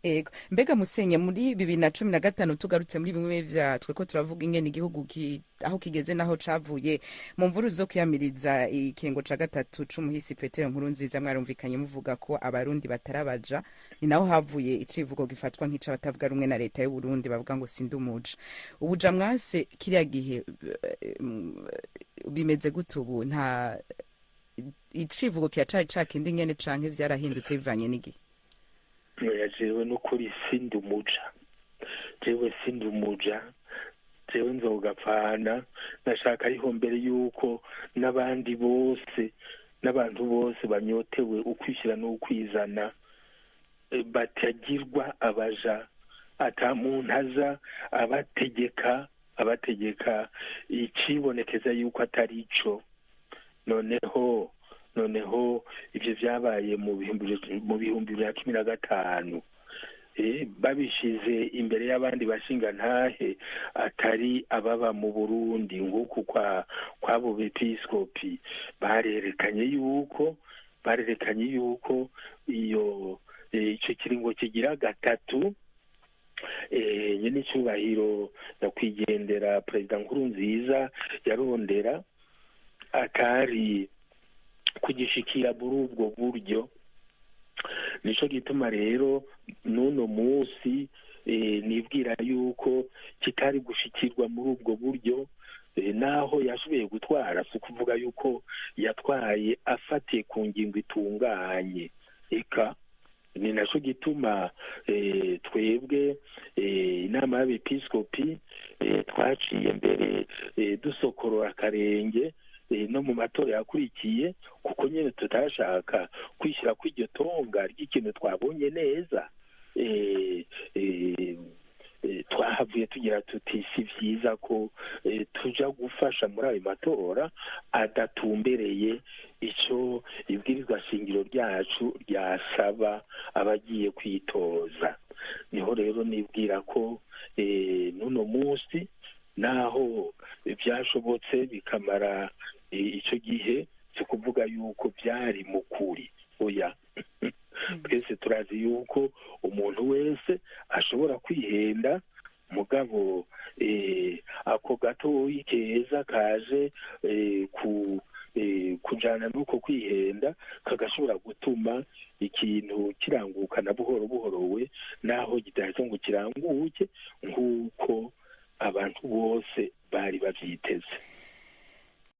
Ego mbega Musenye muri 2015 tugarutse muri bimwe vya tweko turavuga ingene igihugu aho kigeze naho cavuye mu mvuru zo kwiyamiriza ikiringo ca gatatu c'umuhisi Petero Nkurunziza mwarumvikanye muvuga ko abarundi batarabaja ni naho havuye icivugo gifatwa nk'ica batavuga rumwe na leta y'u Burundi bavuga ngo sindumuja ubuja mwase kiriya gihe bimeze gute ubu nta icivugo kiracari cakindi ngene canke vyarahindutse bivanye n'igihe jewe n'ukuri sindumuja jewe nzogapfana nashaka ariho mbere yuko n'abandi bose n'abantu bose banyotewe ukwishyira n'ukwizana batagirwa abaja ata muntu aza abategeka icibonekeza yuko atari ico noneho ivyo vyabaye mu bihumbi 2015 babishize imbere y'abandi bashinga ntahe atari ababa mu Burundi nk'uko kwabo bepiskopi barerekanye yuko iyo ico kiringo kigira gatatu nyene icubahiro nyakwigendera Perezida Nkurunziza yarondera atari kugishikira muri ubwo buryo. Nico gituma rero n'uno munsi nibwira yuko kitari gushikirwa muri ubwo buryo, naho yashoboye gutwara si ukuvuga yuko yatwaye afatiye ku ngingo itunganye. Eka ni naco gituma twebwe inama y'abepiskopi twaciye mbere dusokorora akarenge no mu matora yakurikiye, kuko nyene tutashaka kwishyira kw'iryo tonga ry'ikintu twabonye neza. Twahavuye tugira tuti si vyiza ko tuja gufasha muri ayo matora adatumbereye ico ibwirizwa shingiro ryacu ryasaba abagiye kwitoza. Niho rero nibwira ko n'uno munsi naho byashobotse bikamara ico gihe cyo kuvuga yuko byari mukuri, oya twese turazi yuko umuntu wese ashobora kwihenda, mugabo ako gatoyi keza kaje kujana nuko kwihenda kagashobora gutuma ikintu kirangukana buhoro buhoro we, naho kidahise ngo kiranguke nk'uko abantu bose bari bavyiteze.